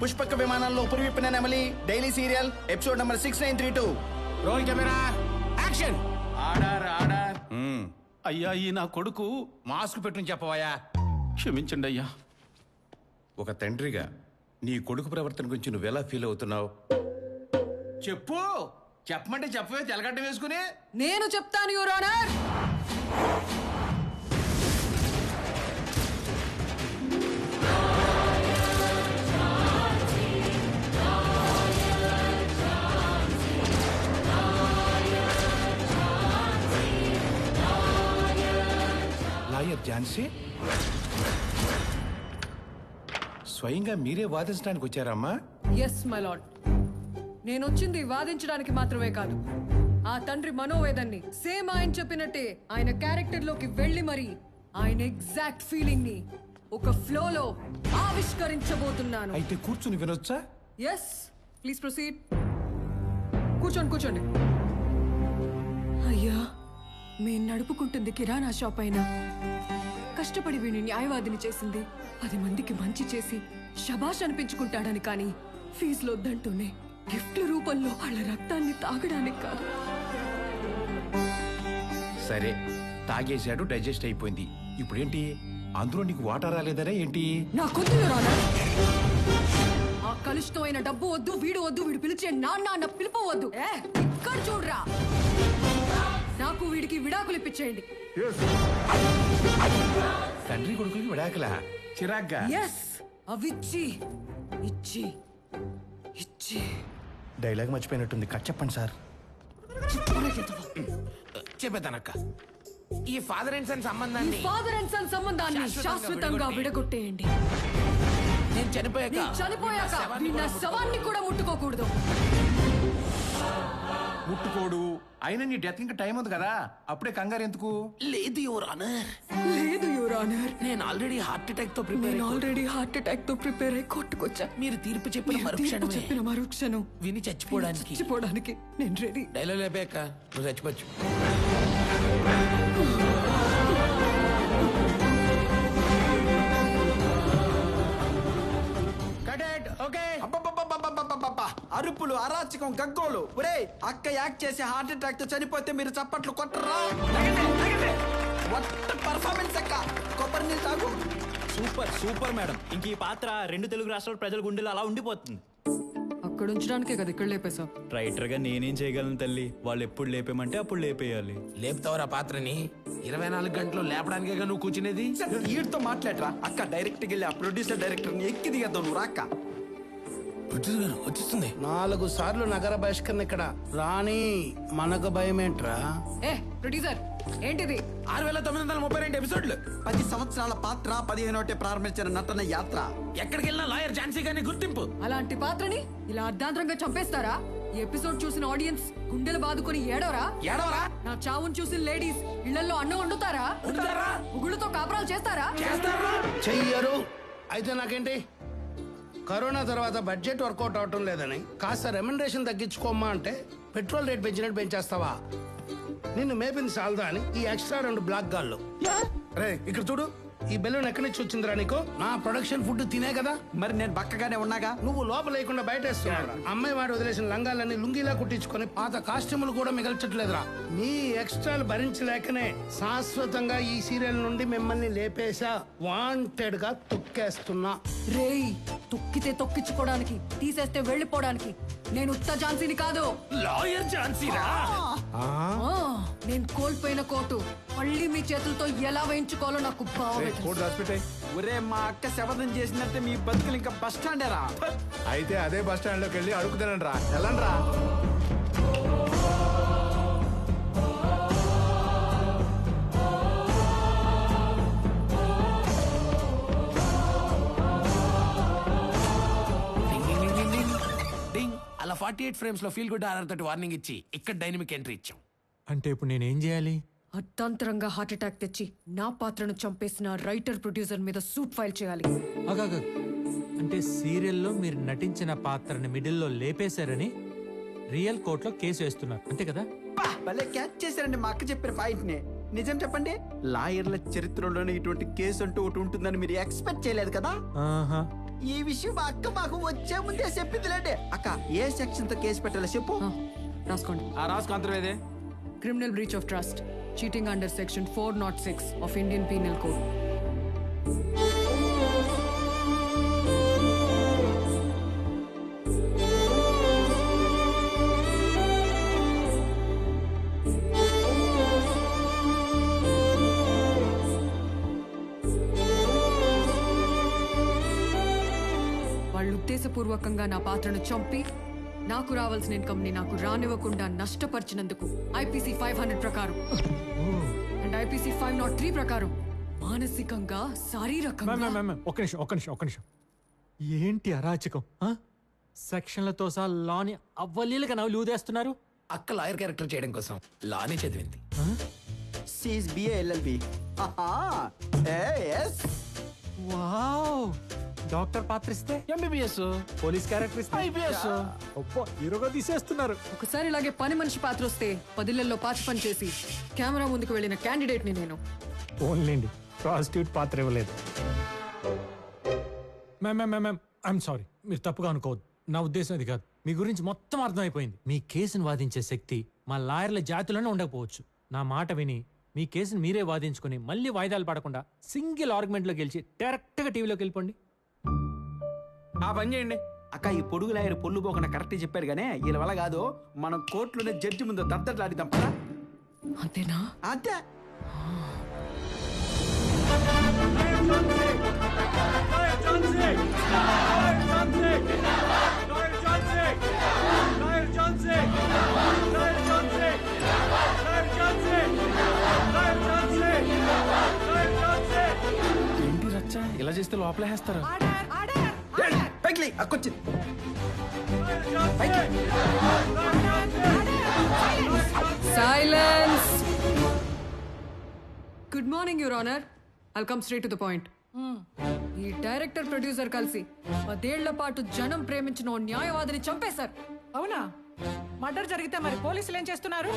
పుష్పక విమానంలో పురివిప్పిన నెమలి daily serial episode number 6932. Roll camera action. Order order. అయ్యా ఈ నా కొడుకు మాస్క్ పెట్టుని చెప్పవయ్యా. క్షమించండి అయ్యా. ఒక తండ్రిగా నీ కొడుకు ప్రవర్తన గురించి నువ్వెలా ఫీల్ అవుతున్నావు? చెప్పు. చెప్పమంటే చెప్పవే తెలగడ్డ వేసుకుని. నేను చెప్తాను యువర్ ఆనర్. లాయర్ ఝాన్సీ, స్వయంగా మీరే వాదించడానికి వచ్చారమ్మా? Yes my lord. నేను వచ్చింది వాదించడానికి మాత్రమే కాదు, ఆ తండ్రి మనోవేదన్ని సేమ్ ఆయన చెప్పినట్టే ఆయన క్యారెక్టర్ లోకి వెళ్ళి మరి ఆయన ఎగ్జాక్ట్ ఫీలింగ్ ని ఒక ఫ్లో లో ఆవిష్కరించబోతున్నాను. అయితే కూర్చుని వినొచ్చా? Yes please proceed. కూర్చోండి కూర్చోండి. అయ్యా, మేము నడుపుకుంటుంది కిరాణా షాప్ అయినా కష్టపడి వీడిని న్యాయవాదిని చేసింది 10 మందికి మంచి చేసి శబాష్ అనిపించుకుంటాడని, కానీ ఫీజులు వద్దంటూనే గిఫ్ట్ల రూపంలో వాళ్ళ రక్తాన్ని తాగడానికి కాదు. సరే, తాగేశాడు, డైజెస్ట్ అయిపోయింది. ఇప్పుడేంటి? అందులో నీకు వాటర్ రాలేదనే ఏంటి? నా కొద్ది ఆ కలుషితమైన డబ్బు వద్దు, వీడు వద్దు, వీడు పిలిచే నాన్న అన్న పిలుపవద్దు. ఇక్కడ చూడరా, నాకు వీడికి విడాకులు ఇప్పించేయండి. తండ్రి కొడుకులకి విడాకలా? చిరాగ్గా. ఎస్, అవిచ్చి ఇచ్చి ఇచ్చి. డైలాగ్ మర్చిపోయినట్టుంది, కట్ చెప్పండి సార్. చెప్పేదానక్క, ఈ ఫాదర్ అండ్ సన్ సంబంధాన్ని ఫాదర్ అండ్ సన్ సంబంధాన్ని శాశ్వతంగా విడగొట్టేయండి. నేను చనిపోయాక వీడి నా శవాన్ని కూడా ముట్టుకోకూడదు. ముట్టుకోడు. అయినా నీ డెత్ ఇంకా టైం ఉంది కదా, అప్పుడే కంగారు ఎందుకు? లేదు యువర్ ఆనర్, లేదు యువర్ ఆనర్. నేను ఆల్రెడీ హార్ట్ అటాక్ తో ప్రిపేర్ అయి కొట్టుకొచ్చా. మీరు తీర్పు చెప్పిన మరుక్షణం విని చచ్చిపోవడానికి నేను రెడీ. డైలాగ్ లేపాక నువ్వు చచ్చిపోవచ్చు. అరుపులు, అరాచకం, గగ్గోలు. ఒరే, అక్క యాక్ట్ చేసి హార్ట్ అటాక్ తో చనిపోతే మీరు చప్పట్లు కొట్టరా? పర్ఫార్మెన్స్ అక్క. కొబ్బరి నీళ్ళు తాగు. Super super madam. ఇంక ఈ పాత్ర 2 తెలుగు రాష్ట్రాల ప్రజల గుండెలు అలా ఉండిపోతుంది. అక్కడ ఉంచడానికే కదా ఇక్కడ లేపేశావు. రైటర్ గా నేనేం చేయగలను తల్లి, వాళ్ళు ఎప్పుడు లేపేమంటే అప్పుడు లేపేయాలి. లేపుతావరా పాత్రని? 24 గంటలు లేపడానికే నువ్వు కూర్చునేది. వీడితో మాట్లాడరా అక్క. డైరెక్ట్ వెళ్ళి ఆ ప్రొడ్యూసర్ డైరెక్టర్ ని ఎక్కి దిగద్దావు నువ్వు. రాక్క వచ్చేస్తుంది. 4 సార్లు నగర బహిష్కరణ. ఇక్కడ రాణి మనకు భయమేంట్రా? ప్రొడ్యూసర్ ఏంటిది? 6932 ఎపిసోడ్లు, 10 సంవత్సరాల పాత్ర, 15 ప్రారంభించిన నటన యాత్ర. ఎక్కడికి వెళ్ళినా లాయర్ ఝాన్సీ గారిని గుర్తింపు. అలాంటి పాత్రని ఇలా అర్ధాంతరంగా చంపేస్తారా? ఈ ఎపిసోడ్ చూసిన ఆడియన్స్ గుండెలు బాదుకొని ఏడవరా? నా చావును చూసిన లేడీస్ ఇళ్లలో అన్నం వండుతారా? ఉగుళ్ళతో కాపురాలు చేస్తారా? చెయ్యరు. అయితే నాకేంటి? కరోనా తర్వాత బడ్జెట్ వర్కౌట్ అవటం లేదని కాస్త రెమ్యునరేషన్ తగ్గించుకోమ్మా అంటే పెట్రోల్ రేట్ పెంచినట్టు పెంచేస్తావా? నిన్ను మేపింది చాలదా అని ఈ ఎక్స్ట్రా 2 బ్లాక్ గాళ్ళు. రే ఇక్కడ చూడు, ఈ బెలూన్ ఎక్కడి నుంచి వచ్చిందిరా నీకు? నా ప్రొడక్షన్ ఫుడ్ తినే కదా. మరి నేను బక్కగానే ఉన్నాగా. నువ్వు లోపల లేకుండా బయట వేస్తున్నావు. అమ్మాయి వాడు వదిలేసిన లంగాలన్నీ లుంగిలా కుట్టించుకొని పాత కాస్ట్యూములు కూడా మిగల్చట్లేదురా. నీ ఎక్స్ట్రాలు భరించలేకనే శాశ్వతంగా ఈ సీరియల్ నుండి మిమ్మల్ని లేపేశా. వాంటెడ్ గా తొక్కేస్తున్నా. రేయ్, తొక్కితే తొక్కించుకోవడానికి, తీసేస్తే వెళ్ళిపోవడానికి నేను ఉత్త ఝాన్సీని కాదు. లాయర్ ఝాన్సీరా? నేను కోల్పోయిన కోటు మళ్ళీ మీ చేతులతో ఎలా వేయించుకోవాలో నాకు బాగా. ఒరే, మా అక్క శపథం చేసినట్టే మీ బతుకులు ఇంకా బస్ స్టాండేరా. అయితే అదే బస్ స్టాండ్ లోకి వెళ్ళి అడుగుతానండి రా. వెళ్ళండి రా. అలా 48 ఫ్రేమ్స్ లో ఫీల్ గుడ్ ఆర్ఆర్ తోటి వార్నింగ్ ఇచ్చి ఇక్కడ డైనమిక్ ఎంట్రీ ఇచ్చాం. అంటే ఇప్పుడు నేనేం చేయాలి? అర్ధాంతరంగా హార్ట్ అటాక్ తెచ్చి నా పాత్రను చంపేసిన రైటర్ ప్రొడ్యూసర్ మీద సూట్ ఫైల్ చేయాలి. అంటే సీరియల్లో మీరు నటించిన పాత్రని మిడిల్లో లేపేశారని రియల్ కోర్టులో కేసు వేస్తున్నారు అంతే కదా? భలే క్యాచ్ చేశారండి మా అక్క చెప్పిన పాయింట్ ని. నిజం చెప్పండి, లాయర్ల చరిత్రలోనే ఇటువంటి కేసు అంటూ ఒకటి ఉంటుందని మీరు ఎక్స్పెక్ట్ చేయలేదు కదా. ఈ విషయం మా అక్క మాకు వచ్చే ముందే చెప్పిందిలేండి. అక్క ఏ సెక్షన్ తో కేసు పెట్టాలో చెప్పు. రాసుకోండి. ఆ రాసుకుంటారు ఏదే. Criminal breach of trust, cheating under section 406 of Indian penal code. వాళ్ళు ఉద్దేశపూర్వకంగా నా పాత్రను చంపి నాకు రావాల్సిన ఇన్కమ్ ని నాకు రానివ్వకుండా నష్టపరిచినందుకు ఐపీసీ 500 ప్రకారం అండ్ ఐపీసీ 503 ప్రకారం మానసికంగా శారీరకంగా. ఒక్క నిమిషం. ఏంటి అరాచకం? సెక్షన్లతో సహా లాని అవ్వలీలుగా నవ్వులు ఊదేస్తున్నారు. అక్క లాయర్ క్యారెక్టర్ చేయడం కోసం లానే చదివింది. సీస్ బిఏ ఎల్ఎల్బి. వావ్! డాక్టర్ పాత్ర ఇస్తే ఎంబీబీఎస్, పోలీస్ క్యారెక్టర్ ఇస్తే ఐపీఎస్. హీరోగా తీసేస్తున్నారు. ఒకసారి ఇలాగే పని మనిషి పాత్ర వస్తే 10 ఇళ్లలో పాచి పని చేసి కెమెరా ముందుకు వెళ్ళిన క్యాండిడేట్ ని నేను. ఓన్లేండి ప్రాస్టిట్యూట్ పాత్ర ఇవ్వలేదు. మ్యామ్ ఐఎమ్ సారీ, మీరు తప్పుగా అనుకోవద్దు. నా ఉద్దేశం అది కాదు. మీ గురించి మొత్తం అర్థమైపోయింది. మీ కేసును వాదించే శక్తి మా లాయర్ల జాతిలోనే ఉండకపోవచ్చు. నా మాట విని మీ కేసును మీరే వాదించుకుని మళ్ళీ వాయిదాలు పడకుండా సింగిల్ ఆర్గ్యుమెంట్లో గెలిచి డైరెక్ట్గా టీవీలోకి వెళ్ళిపోండి. ఆ పని చేయండి. అక్క ఈ పొడుగు లాయర్ పొల్లు పోకుండా కరెక్ట్ చెప్పారు కానీ వీళ్ళ వల్ల కాదు. మనం కోర్టులోనే జడ్జి ముందు దద్దట్లాడిద్దాం పదా. అంతేనా? అంతే. ఏంటి రచ్చ ఇలా చేస్తే లోపలేస్తారు. పైకి అక్కొచ్చింది. Silence. Good morning your honour. I'll come straight to the point. ఈ డైరెక్టర్ ప్రొడ్యూసర్ కలిసి 10 ఏళ్ల పాటు జనం ప్రేమించిన ఓ న్యాయవాదిని చంపేశారు. అవునా? మర్డర్ జరిగితే మరి పోలీసులు ఏం చేస్తున్నారు?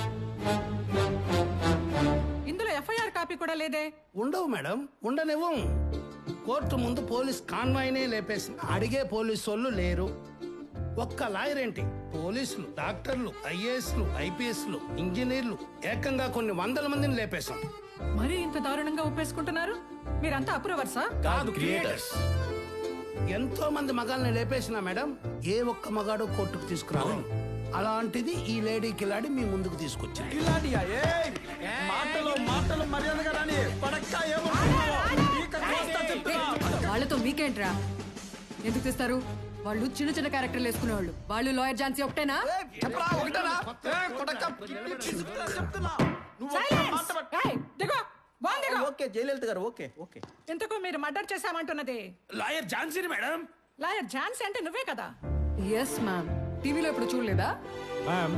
ఇందులో ఎఫ్ఐఆర్ కాపీ కూడా లేదే. ఉండవు మేడం, ఉండనివ్వం. కోర్టు ముందు పోలీస్ కాన్వాయ్నే లేపేసిన అడిగే పోలీసు వాళ్ళు లేరు. ఒక్క లాయర్ ఏంటి, పోలీసులు, డాక్టర్లు, ఐఏఎస్లు, ఐపీఎస్లు, ఇంజనీర్లు, ఏకంగా కొన్ని 100 మందిని లేపేశాం. మరి ఇంత దారుణంగా ఒప్పేసుకుంటున్నారు? మీరంతా అప్రూవర్సా? కాదు, క్రియేటర్స్. ఎంతో మంది మగాల్ని లేపేసినా మేడం, ఏ ఒక్క మగాడు కోర్టుకు తీసుకురావాలి. అలాంటిది ఈ లేడీ కిలాడి మీ ముందుకు తీసుకొచ్చింది. కిలాడియా? మాటలు మర్యాదగా రాని పడక్క. వాళ్ళతో మీకేంట్రా? ఎందుకు తెస్తారు? వాళ్ళు చిన్న చిన్న క్యారెక్టర్లు వేసుకునేవాళ్ళు. వాళ్ళు లాయర్ ఝాన్సీ ఒకటేనా? చెప్పరా ఒకటేనా? చెప్తున్నా. Silence! ఏయ్, దిగో. బాగుంది, దిగో. ఓకే జయలలిత గారు. ఓకే. ఇంతకు మీరు మర్డర్ చేశామంటున్నది లాయర్ ఝాన్సీని మేడం. లాయర్ ఝాన్సీ అంటే నువ్వే కదా? Yes ma'am. టీవీలో ఇప్పుడు చూడలేదా? మ్యామ్,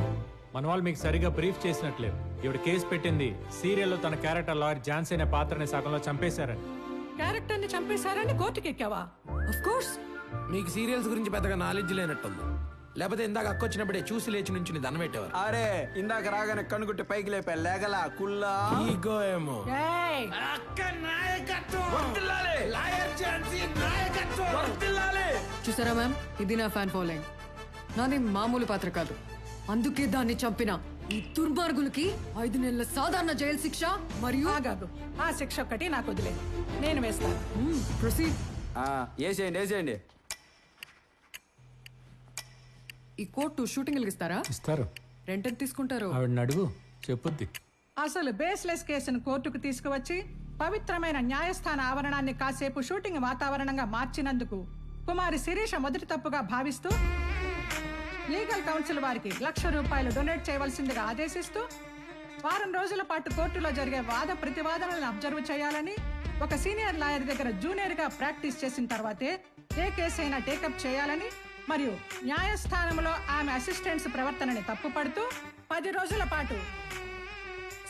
మన వాళ్ళు మీకు సరిగా బ్రీఫ్ చేసినట్లేదు. ఇవిడ కేసు పెట్టింది సీరియల్లో తన క్యారెక్టర్ లాయర్ ఝాన్సీ అనే పాత్రని సగంలో చంపేశారని. క్యారెక్టర్ ని చంపేశారని కోర్టుకి ఎక్కావా? Of course. మీకు సీరియల్స్ గురించి పెద్దగా నాలెడ్జ్ లేనట్టుంది. లేకపోతే ఇందాక అక్కొచ్చినప్పుడే చూసి లేచి నుంచి దండం పెట్టేవారు. అరే ఇందాక రాగానే కనుగుట్టి పైకి లేపా. లేగలా కుల్లా ఈగో ఏమో. ఏయ్, చూసారా మ్యామ్, ఇది నా ఫ్యాన్ ఫాలోయింగ్. నాది మామూలు పాత్ర కాదు. అందుకే దాన్ని చంపిన ఈ దుర్మార్గులకి 5 నెలల సాధారణ జైలు శిక్ష మరియు ఆగాగు. ఆ శిక్ష ఒక్కటి నాకు వదిలే, నేను వేస్తాను. ప్రొసీడ్. వేసేయండి. ఈ కోర్టు షూటింగ్ ఇస్తారా? ఇస్తారు. రెంట్ ఎంత తీసుకుంటారు? ఆవిడని అడుగు, చెప్పుద్ది. అసలు బేస్లెస్ కేసును కోర్టుకు తీసుకువచ్చి పవిత్రమైన న్యాయస్థాన ఆవరణాన్ని కాసేపు షూటింగ్ వాతావరణంగా మార్చినందుకు కుమారి శిరీష మొదటి తప్పుగా భావిస్తూ లీగల్ కౌన్సిల్ వారికి ₹1,00,000 డొనేట్ చేయవలసిందిగా ఆదేశిస్తూ 4 రోజుల పాటు కోర్టులో జరిగే వాద ప్రతివాదనలను అబ్జర్వ్ చేయాలని, ఒక సీనియర్ లాయర్ దగ్గర జూనియర్ గా ప్రాక్టీస్ చేసిన తర్వాతే ఏ కేసు అయినా టేకప్ చేయాలని, మరియు న్యాయస్థానంలో ఆమె అసిస్టెంట్స్ ప్రవర్తనని తప్పుపడుతూ 10 రోజుల పాటు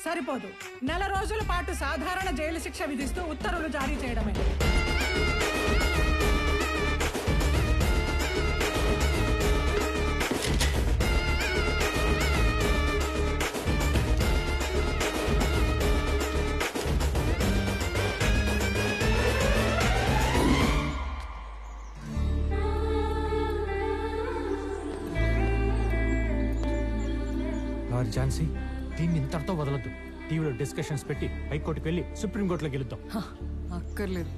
సరిపోదు, 1 రోజుల పాటు సాధారణ జైలు శిక్ష విధిస్తూ ఉత్తర్వులు జారీ చేయడమే. లాయర్ ఝాన్సీ, దీన్ని ఇంతటితో వదలొద్దు. టీవీలో డిస్కషన్స్ పెట్టి హైకోర్టుకి వెళ్ళి సుప్రీంకోర్టులో గెలుద్దాం. హ, అక్కర్లేదు.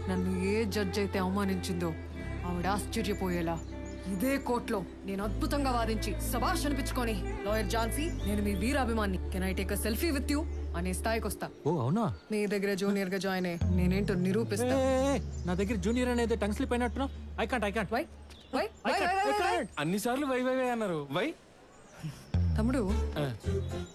నన్ను ఏ జడ్జ్ అయితే అవమానించిందో ఆవిడ ఆశ్చర్యపోయేలా ఇదే కోర్టులో నేను అద్భుతంగా వాదించి శభాష్ అనిపించుకొని, లాయర్ ఝాన్సీ, నేను మీ వీరాభిమాన్ని, can I take a selfie with you అనే స్థాయికి వస్తా. ఓ అవునా? మీ దగ్గర జూనియర్ గా జాయిన్ అయ్యి నేనేంటో నిరూపిస్తా. నా దగ్గర జూనియర్ అనేది టంగ్ స్లిప్ అయినట్టున్నా. I can't why why why why why అన్నిసార్లు వై వై వై అన్నారు. వై తమ్ముడు,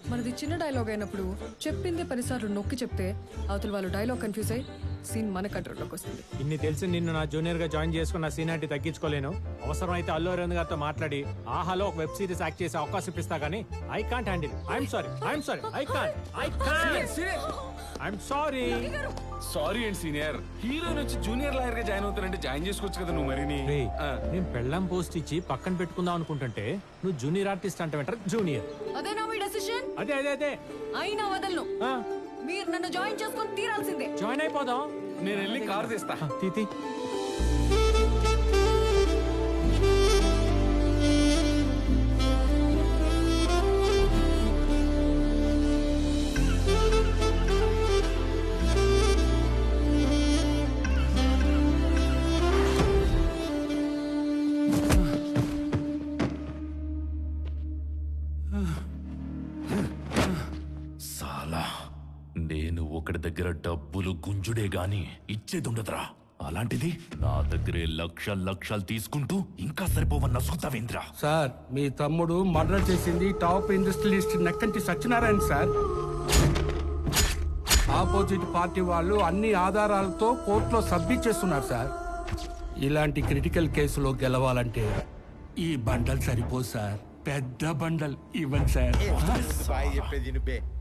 మనది చిన్న డైలాగ్ అయినప్పుడు చెప్పింది 10 సార్లు నొక్కి చెప్తే అవతల వాళ్ళు డైలాగ్ కన్ఫ్యూజ్ అయ్యి సీన్ మన కంట్రోల్లోకి వస్తుంది. ఇన్ని తెలిసి నిన్ను నా జూనియర్ గా జాయిన్ చేసుకున్న సీనియారిటీ తగ్గించుకోలేను. అవసరం అయితే అల్లు అరవింద్ గారితో మాట్లాడి ఆహాలో ఒక వెబ్ సిరీస్ యాక్ట్ చేసే అవకాశం ఇప్పిస్తా గానీ I can't handle. I'm sorry. I'm sorry. Sorry అండి సీనియర్. హీరో నుంచి జూనియర్ లాయర్ గా జాయిన్ అవుతానంటే జాయిన్ చేసుకోవచ్చు కదా నువ్వు. మరి నేను పెళ్ళాం పోస్ట్ ఇచ్చి పక్కన పెట్టుకుందాం అనుకుంటుంటే నువ్వు జూనియర్ ఆర్టిస్ట్ అంటే జూనియర్. అదేనా మీ డెసిషన్? అదే అయినా వదలను. మీరు నన్ను జాయిన్ చేసుకొని తీరాల్సిందే. జాయిన్ అయిపోదాం. నేను వెళ్ళి కారు తీస్తా. తీతి నేను ఒకటి దగ్గర డబ్బులు గుంజుడే గాని ఇచ్చేదుండదురా. అలాంటిది నా దగ్గరే లక్షలు తీసుకుంటూ ఇంకా సరిపోవన్న నసుకుతావేంద్ర. సార్, మీ తమ్ముడు మర్డర్ చేసింది top industrialist Nakkanti Satyanarayana sir. Opposite party వాళ్ళు అన్ని ఆధారాలతో కోర్టులో సబ్మిట్ చేస్తున్నారు సార్. ఇలాంటి క్రిటికల్ కేసులో గెలవాలంటే ఈ బండల్ సరిపోదు సార్. పెద్ద బండల్ ఇవ్వండి సార్.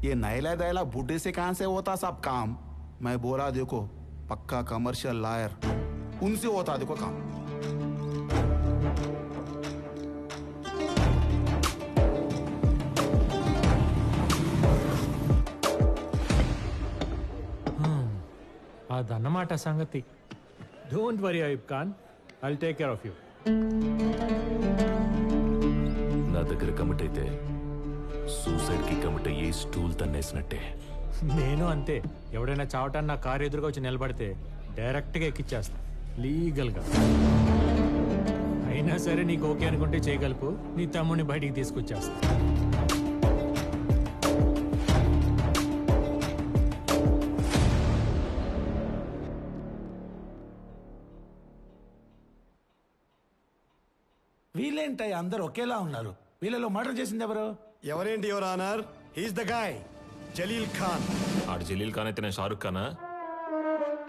ये नैला दैला बूढ़े से कहां से होता सब काम? मैं बोला देखो, पक्का कमर्शियल लायर, उनसे होता देखो काम. అదన్నమాట సంగతి. Don't worry Ayub Khan, I'll take care of you. నా దగ్గర కమిట్ అయితే సూసైడ్ కి కమిట్ అయ్యి స్టూల్ తన్నేసినట్టే. నేను అంతే. ఎవడైనా చావటాన్ని నా కారు ఎదురుగా వచ్చి నిలబడితే డైరెక్ట్గా ఎక్కిచ్చేస్తా లీగల్గా. అయినా సరే నీకు ఓకే అనుకుంటే చేయగలుపు, నీ తమ్ముడిని బయటికి తీసుకొచ్చేస్తా. వీళ్ళేంటయ్య అందరూ ఒకేలా ఉన్నారు? వీళ్ళలో మర్డర్ చేసింది ఎవరు? ఎవరేంటి your honour, he's the guy, Jalil Khan. ఆడు జలీల్ ఖాన్ అయితే నేను షారుఖ్ ఖానా?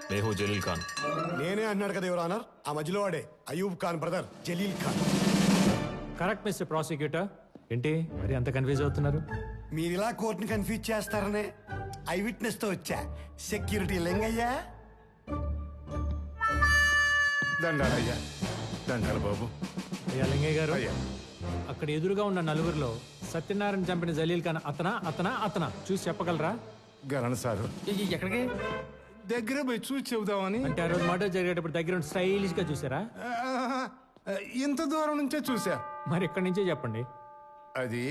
నేను జలీల్ ఖాన్. నేనే అన్నాడు కదా యువర్ ఆనర్, ఆ మధ్యలో వాడే Ayub Khan brother Jalil Khan. Correct mister prosecutor. ఏంటి మరి అంత కన్ఫ్యూజ్ అవుతున్నారు? మీరు ఇలా కోర్టుని కన్ఫ్యూజ్ చేస్తారనే ఐ విట్నెస్ తో వచ్చా. సెక్యూరిటీ లెంగయ్యా. దండాలయ్యా. దండాలు బాబు. అయ్యా లింగయ్య గారు, అక్కడ ఎదురుగా ఉన్న నలుగురిలో సత్యనారాయణ చంపిన జలీల్ ఖాన్ అతనా చూసి చెప్పగలరా? గరణ్ సారు ఎక్కడికి దగ్గర పోయి చూసి చెబుదామని. అంటే ఆ రోజు మర్డర్ జరిగేటప్పుడు దగ్గర స్టైలిష్ గా చూసారా? ఇంత దూరం నుంచే చూసా. మరి ఎక్కడి నుంచే చెప్పండి. అది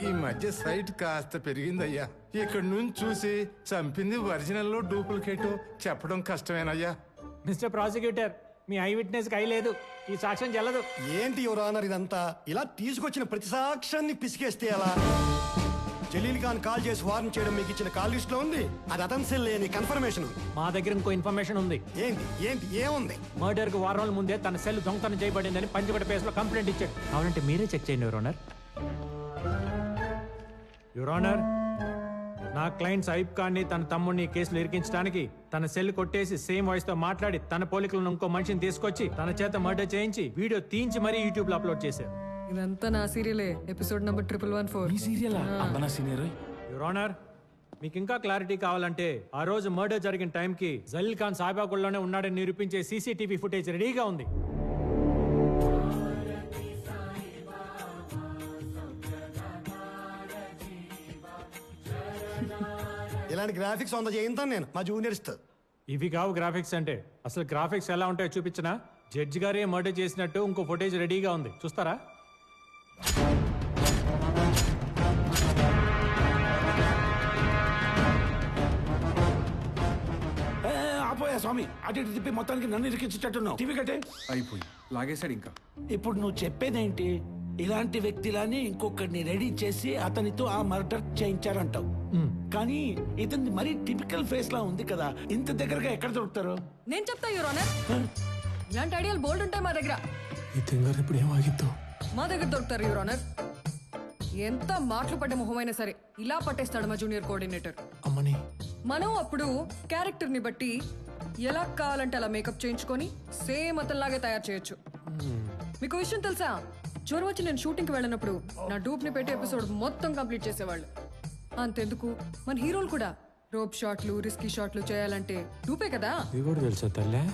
ఈ మధ్య సైట్ కాస్త పెరిగిందయ్యా. ఇక్కడ నుంచి చూసి చంపింది ఒరిజినల్ డూప్లికేట్ చెప్పడం కష్టమేనయ్యా. మిస్టర్ ప్రాసిక్యూటర్, మీ ఐ విట్నెస్ కి ఐ లేదు, ఈ సాక్ష్యం చెల్లదు. ఏంటి యువర్ ఆనర్ ఇదంతా? ఇలా తీసుకొచ్చిన ప్రతి సాక్ష్యాన్ని పిసికేస్తే ఎలా? జలీల్ ఖాన్ కాల్ చేసి వార్న్ చేయడం మీకు ఇచ్చిన కాల్ లిస్ట్ లో ఉంది. అది అతను లేని కన్ఫర్మేషన్. మా దగ్గర ఇంకో ఇన్ఫర్మేషన్ ఉంది. ఏంటి ఏముంది? మర్డర్ కు వారం రోజుల ముందే తన సెల్ దొంగతనం చేయబడిందని పంచగడ పేస్ లో కంప్లైంట్ ఇచ్చాడు. కావాలంటే మీరే చెక్ చేయండి యువర్ ఆనర్. యువర్ ఆనర్, నా క్లయింట్స్ అయూబ్ ఖాన్ ని తన తమ్ముడిని కేసులు ఇరికించడానికి తన సెల్ కొట్టేసి సేమ్ వాయిస్ తో మాట్లాడి తన పోలికలను ఇంకో మనిషిని తీసుకొచ్చి తన చేత మర్డర్ చేయించి వీడియో తీయించి మరీ యూట్యూబ్ లో అప్లోడ్ చేశారు. ఇదంతా నా సీరియలే, ఎపిసోడ్ నంబర్ 1114. యువర్ ఆనర్, మీకు ఇంకా క్లారిటీ కావాలంటే ఆ రోజు మర్డర్ జరిగిన టైంకి జలీల్ ఖాన్ సాయిబాగుల్లోనే ఉన్నాడని నిరూపించే సీసీటీవీ ఫుటేజ్ రెడీగా ఉంది. ఇలాంటి గ్రాఫిక్స్ చేయింతాను నేను మా జూనియర్స్ తో. ఇవి కావు గ్రాఫిక్స్ అంటే. అసలు గ్రాఫిక్స్ ఎలా ఉంటాయో చూపించినా? జడ్జి గారే మర్డర్ చేసినట్టు ఇంకో ఫుటేజ్ రెడీగా ఉంది, చూస్తారా? స్వామి అటు ఇటు తిప్పి మొత్తానికి నన్ను ఇరికించేటట్టున్నావు టీవీ కట్టే. అయిపోయి లాగేశాడు ఇంకా. ఇప్పుడు నువ్వు చెప్పేదేంటి? ఇలాంటి వ్యక్తిలానే ఇంకొకరిని రెడీ చేసి అతనితో ఆ మర్డర్ చేయించారంటావు. కానీ ఇతని మరీ టిపికల్ ఫేస్ లా ఉంది కదా, ఇంత దగ్గరగా ఎక్కడ దొరుకుతారు? నేను చెప్తా యువర్ ఆనర్, ఇలాంటి ఐడియాలు బోల్డ్ ఉంటాయి మా దగ్గర. ఈ తింగర్ ఇప్పుడు ఏమాగిద్దో. మా దగ్గర దొరుకుతారు యువర్ ఆనర్. ఎంత మాటలు పడ్డ మొహమైనా సరే ఇలా పట్టేస్తాడు మా జూనియర్ కోఆర్డినేటర్. అమ్మని మనం అప్పుడు క్యారెక్టర్ ని బట్టి ఎలా కావాలంటే అలా మేకప్ చేయించుకొని సేమ్ అతనిలాగే తయారు చేయొచ్చు. మీకు విషయం తెలుసా, జ్వరం వచ్చి నేను షూటింగ్ కి వెళ్ళినప్పుడు నా డూప్ ని పెట్టి ఎపిసోడ్ మొత్తం కంప్లీట్ చేసేవాళ్ళు. అంతెందుకు మన హీరోలు కూడా రోప్ షాట్లు, రిస్కీ షాట్లు చేయాలంటే డూపే కదా. ఇది కూడా తెలుసా తల్లే?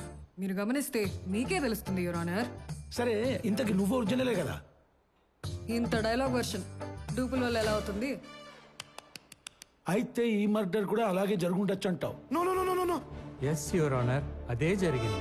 మీరు గమనిస్తే మీకే తెలుస్తుంది యువర్ ఆనర్. సరే, ఇంతకి నువ్వు ఒరిజినలే కదా? ఇంత డైలాగ్ వర్షన్ డూపుల వల్ల ఎలా అవుతుంది? అయితే ఈ మర్డర్ కూడా అలాగే జరుగుండొచ్చు అంటావు? ఎస్ యువర్ ఆనర్, అదే జరిగింది.